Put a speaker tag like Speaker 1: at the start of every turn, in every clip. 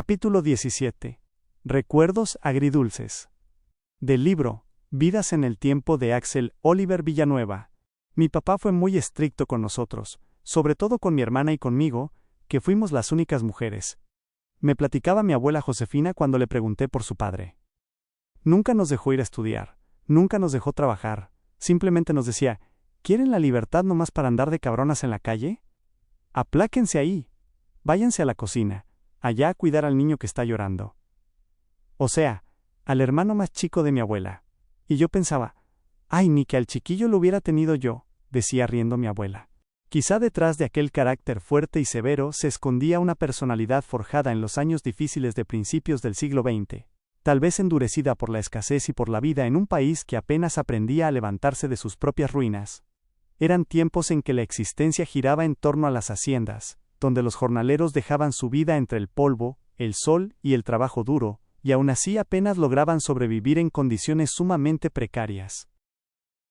Speaker 1: Capítulo 17. Recuerdos agridulces. Del libro, Vidas en el tiempo de Axel Oliver Villanueva. Mi papá fue muy estricto con nosotros, sobre todo con mi hermana y conmigo, que fuimos las únicas mujeres. Me platicaba mi abuela Josefina cuando le pregunté por su padre. Nunca nos dejó ir a estudiar, nunca nos dejó trabajar, simplemente nos decía, ¿quieren la libertad nomás para andar de cabronas en la calle? Apláquense ahí, váyanse a la cocina, allá a cuidar al niño que está llorando. O sea, al hermano más chico de mi abuela. Y yo pensaba, ay, ni que al chiquillo lo hubiera tenido yo, decía riendo mi abuela. Quizá detrás de aquel carácter fuerte y severo se escondía una personalidad forjada en los años difíciles de principios del siglo XX, tal vez endurecida por la escasez y por la vida en un país que apenas aprendía a levantarse de sus propias ruinas. Eran tiempos en que la existencia giraba en torno a las haciendas, donde los jornaleros dejaban su vida entre el polvo, el sol y el trabajo duro, y aún así apenas lograban sobrevivir en condiciones sumamente precarias.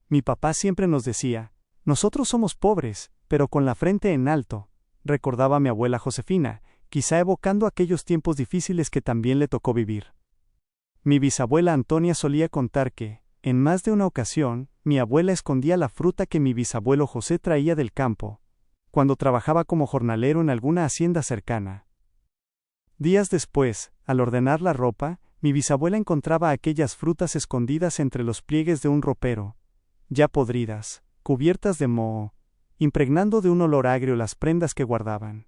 Speaker 1: Mi papá siempre nos decía, nosotros somos pobres, pero con la frente en alto, recordaba mi abuela Josefina, quizá evocando aquellos tiempos difíciles que también le tocó vivir. Mi bisabuela Antonia solía contar que, en más de una ocasión, mi abuela escondía la fruta que mi bisabuelo José traía del campo, cuando trabajaba como jornalero en alguna hacienda cercana. Días después, al ordenar la ropa, mi bisabuela encontraba aquellas frutas escondidas entre los pliegues de un ropero, ya podridas, cubiertas de moho, impregnando de un olor agrio las prendas que guardaban.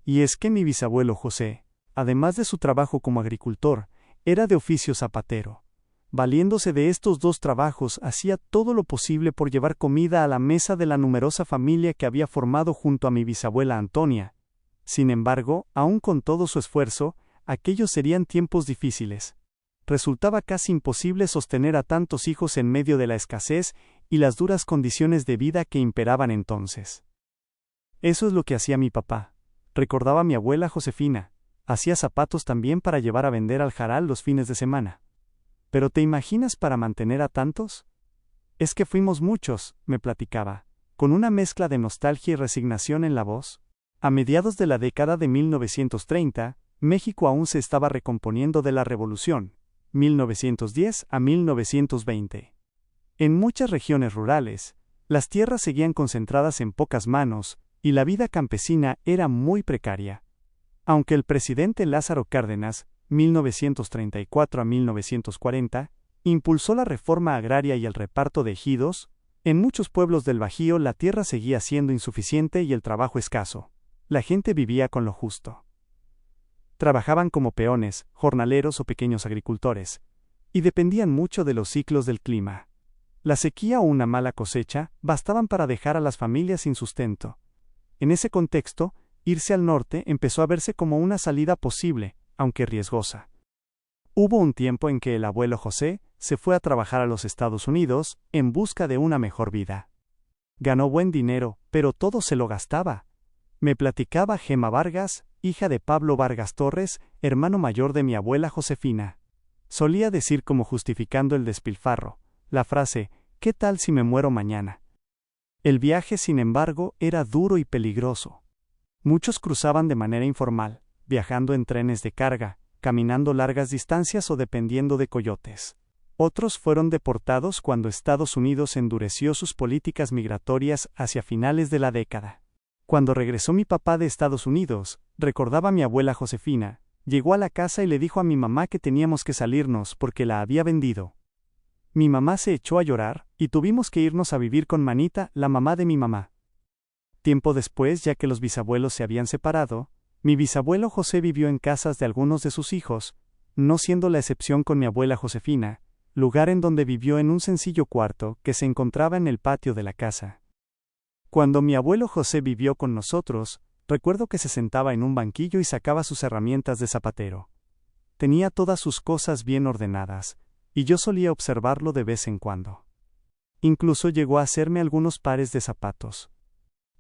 Speaker 1: Y es que mi bisabuelo José, además de su trabajo como agricultor, era de oficio zapatero. Valiéndose de estos dos trabajos, hacía todo lo posible por llevar comida a la mesa de la numerosa familia que había formado junto a mi bisabuela Antonia. Sin embargo, aun con todo su esfuerzo, aquellos serían tiempos difíciles. Resultaba casi imposible sostener a tantos hijos en medio de la escasez y las duras condiciones de vida que imperaban entonces. Eso es lo que hacía mi papá, recordaba mi abuela Josefina. Hacía zapatos también para llevar a vender al jaral los fines de semana. ¿Pero te imaginas para mantener a tantos? Es que fuimos muchos, me platicaba, con una mezcla de nostalgia y resignación en la voz. A mediados de la década de 1930, México aún se estaba recomponiendo de la Revolución, 1910 a 1920. En muchas regiones rurales, las tierras seguían concentradas en pocas manos, y la vida campesina era muy precaria. Aunque el presidente Lázaro Cárdenas, 1934 a 1940, impulsó la reforma agraria y el reparto de ejidos, en muchos pueblos del Bajío la tierra seguía siendo insuficiente y el trabajo escaso. La gente vivía con lo justo. Trabajaban como peones, jornaleros o pequeños agricultores, y dependían mucho de los ciclos del clima. La sequía o una mala cosecha bastaban para dejar a las familias sin sustento. En ese contexto, irse al norte empezó a verse como una salida posible, aunque riesgosa. Hubo un tiempo en que el abuelo José se fue a trabajar a los Estados Unidos en busca de una mejor vida. Ganó buen dinero, pero todo se lo gastaba. Me platicaba Gema Vargas, hija de Pablo Vargas Torres, hermano mayor de mi abuela Josefina. Solía decir como justificando el despilfarro, la frase, ¿qué tal si me muero mañana? El viaje, sin embargo, era duro y peligroso. Muchos cruzaban de manera informal, viajando en trenes de carga, caminando largas distancias o dependiendo de coyotes. Otros fueron deportados cuando Estados Unidos endureció sus políticas migratorias hacia finales de la década. Cuando regresó mi papá de Estados Unidos, recordaba mi abuela Josefina, llegó a la casa y le dijo a mi mamá que teníamos que salirnos porque la había vendido. Mi mamá se echó a llorar, y tuvimos que irnos a vivir con Manita, la mamá de mi mamá. Tiempo después, ya que los bisabuelos se habían separado, mi bisabuelo José vivió en casas de algunos de sus hijos, no siendo la excepción con mi abuela Josefina, lugar en donde vivió en un sencillo cuarto que se encontraba en el patio de la casa. Cuando mi abuelo José vivió con nosotros, recuerdo que se sentaba en un banquillo y sacaba sus herramientas de zapatero. Tenía todas sus cosas bien ordenadas, y yo solía observarlo de vez en cuando. Incluso llegó a hacerme algunos pares de zapatos.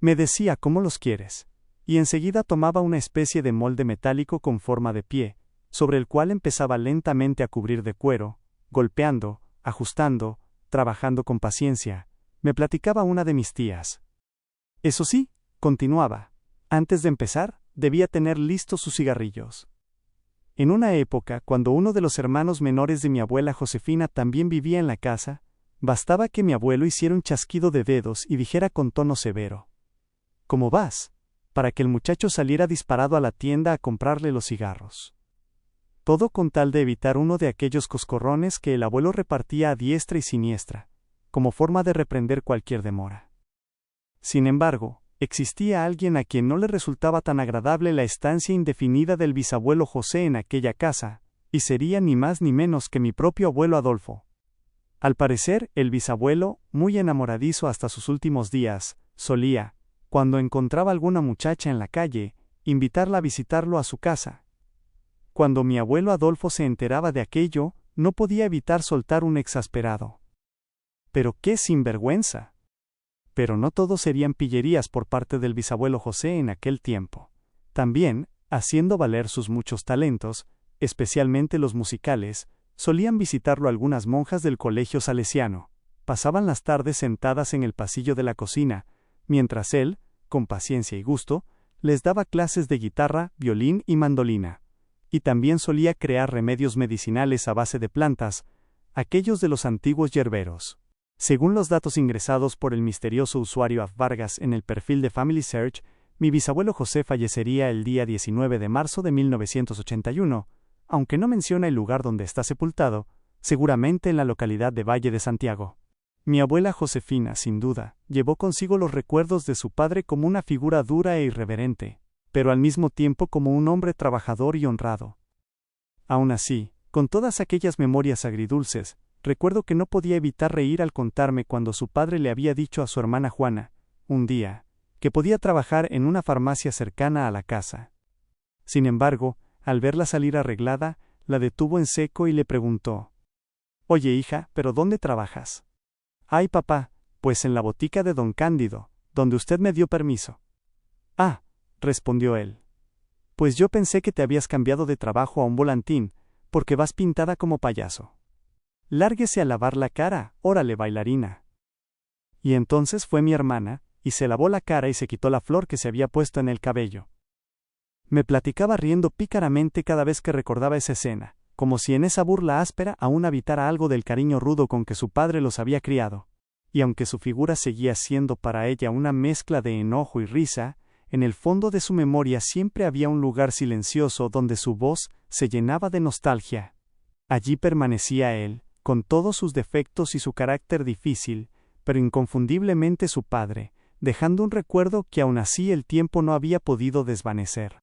Speaker 1: Me decía, ¿cómo los quieres? Y enseguida tomaba una especie de molde metálico con forma de pie, sobre el cual empezaba lentamente a cubrir de cuero, golpeando, ajustando, trabajando con paciencia. Me platicaba una de mis tías. Eso sí, continuaba, antes de empezar, debía tener listos sus cigarrillos. En una época, cuando uno de los hermanos menores de mi abuela Josefina también vivía en la casa, bastaba que mi abuelo hiciera un chasquido de dedos y dijera con tono severo: ¿Cómo vas?, para que el muchacho saliera disparado a la tienda a comprarle los cigarros. Todo con tal de evitar uno de aquellos coscorrones que el abuelo repartía a diestra y siniestra, como forma de reprender cualquier demora. Sin embargo, existía alguien a quien no le resultaba tan agradable la estancia indefinida del bisabuelo José en aquella casa, y sería ni más ni menos que mi propio abuelo Adolfo. Al parecer, el bisabuelo, muy enamoradizo hasta sus últimos días, solía, cuando encontraba alguna muchacha en la calle, invitarla a visitarlo a su casa. Cuando mi abuelo Adolfo se enteraba de aquello, no podía evitar soltar un exasperado: «¡Pero qué sinvergüenza!». Pero no todo serían pillerías por parte del bisabuelo José en aquel tiempo. También, haciendo valer sus muchos talentos, especialmente los musicales, solían visitarlo algunas monjas del colegio salesiano. Pasaban las tardes sentadas en el pasillo de la cocina, mientras él, con paciencia y gusto, les daba clases de guitarra, violín y mandolina. Y también solía crear remedios medicinales a base de plantas, aquellos de los antiguos yerberos. Según los datos ingresados por el misterioso usuario Af Vargas en el perfil de Family Search, mi bisabuelo José fallecería el día 19 de marzo de 1981, aunque no menciona el lugar donde está sepultado, seguramente en la localidad de Valle de Santiago. Mi abuela Josefina, sin duda, llevó consigo los recuerdos de su padre como una figura dura e irreverente, pero al mismo tiempo como un hombre trabajador y honrado. Aún así, con todas aquellas memorias agridulces, recuerdo que no podía evitar reír al contarme cuando su padre le había dicho a su hermana Juana, un día, que podía trabajar en una farmacia cercana a la casa. Sin embargo, al verla salir arreglada, la detuvo en seco y le preguntó: «Oye, hija, ¿pero dónde trabajas?». «Ay, papá, pues en la botica de don Cándido, donde usted me dio permiso». «Ah», respondió él. «Pues yo pensé que te habías cambiado de trabajo a un volantín, porque vas pintada como payaso. Lárguese a lavar la cara, órale, bailarina». Y entonces fue mi hermana, y se lavó la cara y se quitó la flor que se había puesto en el cabello. Me platicaba riendo pícaramente cada vez que recordaba esa escena, como si en esa burla áspera aún habitara algo del cariño rudo con que su padre los había criado. Y aunque su figura seguía siendo para ella una mezcla de enojo y risa, en el fondo de su memoria siempre había un lugar silencioso donde su voz se llenaba de nostalgia. Allí permanecía él, con todos sus defectos y su carácter difícil, pero inconfundiblemente su padre, dejando un recuerdo que aún así el tiempo no había podido desvanecer.